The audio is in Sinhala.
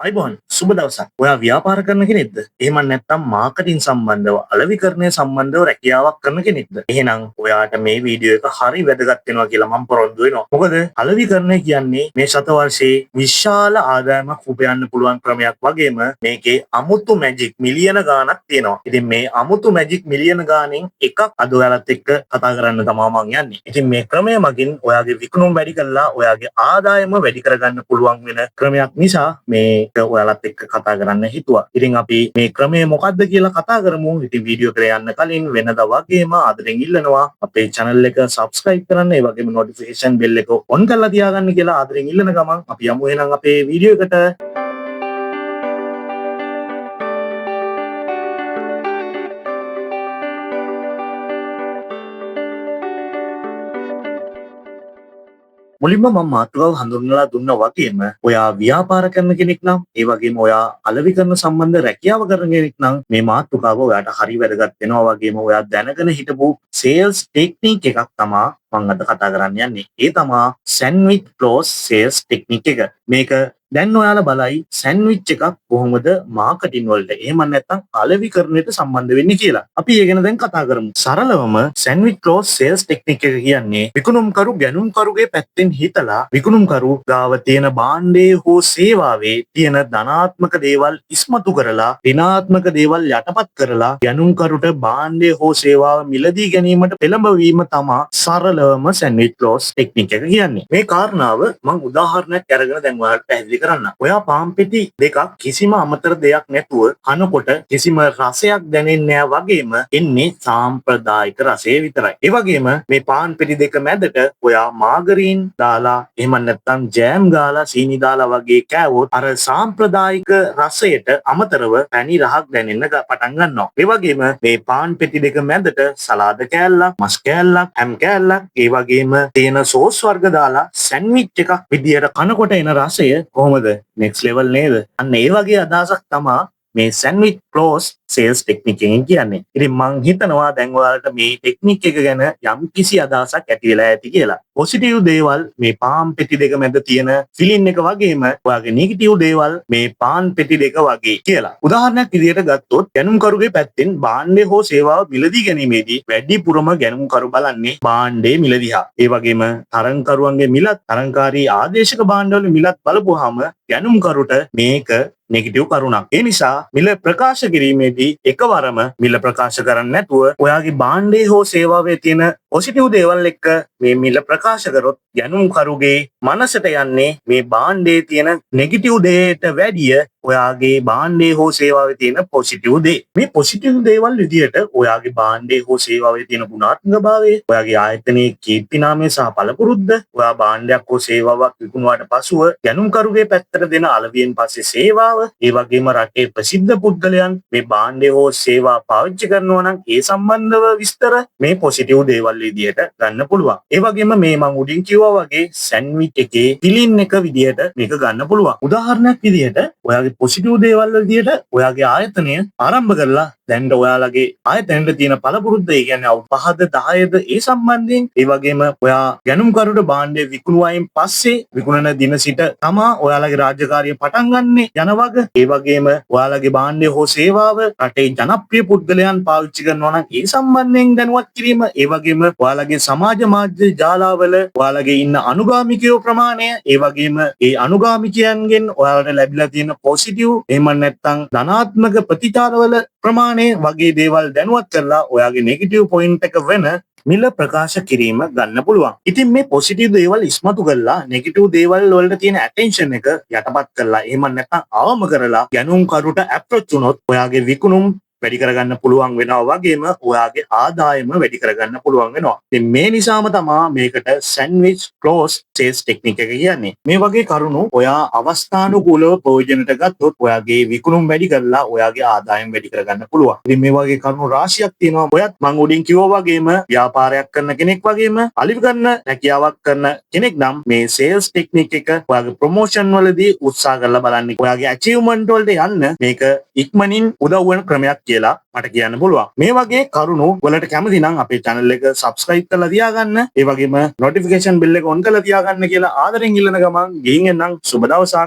අයිබෝන් සුබ දවසක්. ඔයා ව්‍යාපාර කරන කෙනෙක්ද? එහෙම නැත්නම් මාකටිං සම්බන්ධව අලෙවිකරණය සම්බන්ධව රැකියාවක් කරන කෙනෙක්ද? එහෙනම් ඔයාට මේ වීඩියෝ එක හරි වැදගත් වෙනවා කියලා මම පොරොන්දු වෙනවා. මොකද අලෙවිකරණය කියන්නේ මේ ශතවර්ෂයේ විශාල ආදායමක් උපයන්න පුළුවන් ක්‍රමයක් වගේම මේකේ අමුතු මැජික් මිලියන ගාණක් තියෙනවා. ඉතින් මේ අමුතු මැජික් මිලියන ගාණෙන් එකක් අද ඔයාලත් එක්ක කතා කරන්න තමයි මම යන්නේ. ඉතින් මේ ක්‍රමය මගින් ඔයාගේ විකුණුම් වැඩි කරලා ඔයාගේ ආදායම වැඩි කරගන්න පුළුවන් වෙන ක්‍රමයක් නිසා මේ ඔයාලත් එක්ක කතා කරන්න හිතුවා. ඉතින් අපි මේ ක්‍රමය මොකක්ද කියලා කතා කරමු. ඉතින් වීඩියෝ එකට යන්න කලින් වෙනදා වගේම ආදරෙන් ඉල්ලනවා අපේ channel එක subscribe කරන්න, ඒ වගේම notification bell එක on කරලා තියාගන්න කියලා ආදරෙන් ඉල්ලන ගමන් අපි යමු එහෙනම් අපේ වීඩියෝ එකට. මුලින්ම මම මාතෘකාව හඳුන්වලා දුන්නා වගේම ඔයා ව්‍යාපාර කරන කෙනෙක් නම් ඒ වගේම ඔයා අලෙවිකරණ සම්බන්ධ රැකියාව කරන කෙනෙක් නම් මේ මාතෘකාව ඔයාට හරි වැදගත් වෙනවා. වගේම ඔයා දැනගෙන හිටපු සේල්ස් ටෙක්නික් එකක් තමයි මම අද කතා කරන්න යන්නේ. ඒ තමයි සෑන්ඩ්විච් ක්ලෝස් සේල්ස් ටෙක්නික් එක. මේක දැන් ඔයාලා බලයි සෑන්ඩ්විච් එකක් කොහොමද මාකටිං වලට එහෙම නැත්නම් අලෙවිකරණයට සම්බන්ධ වෙන්නේ කියලා. අපි ඒ ගැන දැන් කතා කරමු. සරලවම සෑන්ඩ්විච් ක්ලෝස් සේල්ස් ටෙක්නික් එක කියන්නේ විකුණුම්කරු ගැනුම්කරුගේ පැත්තෙන් හිතලා විකුණුම්කරු ගාව තියෙන භාණ්ඩයේ හෝ සේවාවේ තියෙන ධනාත්මක දේවල් ඉස්මතු කරලා ඍණාත්මක දේවල් යටපත් කරලා ගැනුම්කරුට භාණ්ඩය හෝ සේවාව මිලදී ගැනීමට පෙළඹවීම තමයි සරලවම සෑන්ඩ්විච් ක්ලෝස් ටෙක්නික් එක කියන්නේ. මේ කාරණාව මම උදාහරණයක් අරගෙන දැන් ඔයාලට පැහැදිලි කරන්න. ඔයා පාන් පෙටි දෙකක් කිසිම අමතර දෙයක් නැතුව කනකොට කිසිම රසයක් දැනෙන්නේ නැහැ වගේම එන්නේ සාම්ප්‍රදායික රසය විතරයි. ඒ වගේම මේ පාන් පෙටි දෙක මැදට ඔයා මාගරීන් දාලා එහෙම නැත්නම් ජෑම් ගාලා සීනි දාලා වගේ කෑවොත් අර සාම්ප්‍රදායික රසයට අමතරව පැණි රහක් දැනෙන්න පටන් ගන්නවා. ඒ වගේම මේ පාන් පෙටි දෙක මැදට සලාද කෑල්ලක්, මස් කෑල්ලක්, හැම් කෑල්ලක්, ඒ වගේම තේන සෝස් වර්ග දාලා සෑන්ඩ්විච් එකක් විදියට කනකොට එන රසය කොහොමද next level නේද? අන්න ඒ වගේ අදහසක් තමයි මේ සෑන්ඩ්විච් ක්ලෝස් සේල්ස් ටෙක්නික් එකෙන් කියන්නේ. ඉතින් මං හිතනවා දැන් ඔයාලට මේ ටෙක්නික් එක ගැන යම්කිසි අදහසක් ඇති වෙලා ඇති කියලා. පොසිටිව් දේවල් මේ පාන් පෙටි දෙක මැද තියෙන ෆිලින් එක වගේම ඔයාගේ නෙගටිව් දේවල් මේ පාන් පෙටි දෙක වගේ කියලා. උදාහරණයක් විදිහට ගත්තොත් ගැනුම්කරුගේ පැත්තෙන් භාණ්ඩය හෝ සේවාව මිලදී ගැනීමේදී වැඩිපුරම ගැනුම්කරු බලන්නේ භාණ්ඩයේ මිල දිහා. ඒ වගේම තරංකරුවන්ගේ මිලත් තරංකාරී ආදේශක භාණ්ඩවල මිලත් බලපුවාම ගැනුම්කරුට මේක නෙගටිව් කරුණක්. ඒ නිසා මිල ප්‍රකාශ කිරීමේදී එකවරම මිල ප්‍රකාශ කරන්නේ නැතුව ඔයාගේ භාණ්ඩයේ හෝ සේවාවේ තියෙන පොසිටිව් දේවල් එක්ක මේ මිල ප්‍රකාශ කරොත් ගැනුම්කරුගේ මනසට යන්නේ මේ භාණ්ඩයේ තියෙන නෙගටිව් දේට වැඩිය ඔයාගේ භාණ්ඩයේ හෝ සේවාවේ තියෙන පොසිටිව් දේ. මේ පොසිටිව් දේවල් විදියට ඔයාගේ භාණ්ඩයේ හෝ සේවාවේ තියෙන ගුණාත්මකභාවය, ඔයාගේ ආයතනයේ කීර්තිනාමය සහ පළපුරුද්ද, ඔයා භාණ්ඩයක් හෝ සේවාවක් විකුණුවාට පසුව ගැනුම්කරුගේ පැත්තට දෙන අලවියෙන් පස්සේ සේවාව, ඒ වගේම රටේ ප්‍රසිද්ධ පුද්ගලයන් මේ භාණ්ඩය හෝ සේවා පාවිච්චි කරනවා නම් ඒ සම්බන්ධව විස්තර මේ පොසිටිව් දේවල් විදියට ගන්න පුළුවන්. ඒ වගේම මේ මම උඩින් කිව්වා වගේ සෑන්ඩ්විච් එකේ ෆිලින් එක විදියට මේක ගන්න පුළුවන්. උදාහරණයක් විදියට ඔයාගේ පොසිටිව් දේවල් විදියට ඔයාගේ ආයතනය ආරම්භ කරලා දැන් ඔයාලගේ ආයතනයේ තියෙන පළපුරුද්ද, ඒ කියන්නේ අවුරුදු 5ද 10ද ඒ සම්බන්ධයෙන්, ඒ වගේම ඔයා ගැනුම්කරුට භාණ්ඩය විකුණුවායින් පස්සේ විකුණන දින සිට තමා ඔයාලගේ රාජකාරිය පටන් ගන්නෙ යන වග, ඒ වගේම ඔයාලගේ භාණ්ඩය හෝ සේවාව රටේ ජනප්‍රිය පුද්ගලයන් පාවිච්චි කරනවා නම් ඒ සම්බන්ධයෙන් දැනුවත් කිරීම, ඒ වගේම ඔයාලගේ සමාජ මාධ්‍ය ජාලාවල ඔයාලගේ ඉන්න අනුගාමිකයෝ ප්‍රමාණය, ඒ වගේම ඒ අනුගාමිකයන්ගෙන් ඔයාලට ලැබිලා තියෙන පොසිටිව් එහෙම නැත්නම් ධනාත්මක ප්‍රතිචාරවල ප්‍රමාණය වගේ දේවල් දැනුවත් කරලා ඔයාගේ නෙගටිව් පොයින්ට් එක වෙන මිල ප්‍රකාශ කිරීම ගන්න පුළුවන්. ඉතින් මේ පොසිටිව් දේවල් ඉස්මතු කරලා නෙගටිව් දේවල් වලට තියෙන ඇටෙන්ෂන් එක යටපත් කරලා එහෙම නැත්නම් අවම කරලා ගැනුම්කරුට ඇප්‍රෝච් වුණොත් ඔයාගේ විකුණුම් වැඩි කරගන්න පුළුවන් වෙනවා වගේම ඔයාගේ ආදායම වැඩි කරගන්න පුළුවන් වෙනවා. ඉතින් මේ නිසාම තමයි මේකට සෑන්ඩ්විච් ක්ලෝස් සේල්ස් ටෙක්නික් එක කියන්නේ. මේ වගේ කරුණු ඔයා අවස්ථානුකූලව ප්‍රයෝජනට ගත්තොත් ඔයාගේ විකුණුම් වැඩි කරලා ඔයාගේ ආදායම වැඩි කරගන්න පුළුවන්. ඉතින් මේ වගේ කරුණු රාශියක් තියෙනවා. ඔයත් මම උඩින් කිව්වා වගේම ව්‍යාපාරයක් කරන කෙනෙක් වගේම අලෙවිකරණ රැකියාවක් කරන කෙනෙක් නම් මේ සේල්ස් ටෙක්නික් එක ඔයාගේ ප්‍රොමෝෂන් වලදී උත්සාහ කරලා බලන්න. ඔයාගේ අචීව්මන්ට් වලට යන්න මේක ඉක්මනින් උදව් වෙන ක්‍රමයක් කියලා මට කියන්න පුළුවන්. මේ වගේ කරුණු වලට කැමති නම් අපේ channel එක subscribe කරලා තියාගන්න. ඒ වගේම notification bell එක on කරලා තියාගන්න කියලා ආදරෙන් ඉල්ලන ගමන් ගිහින් එන්නම්. සුබ දවසක්.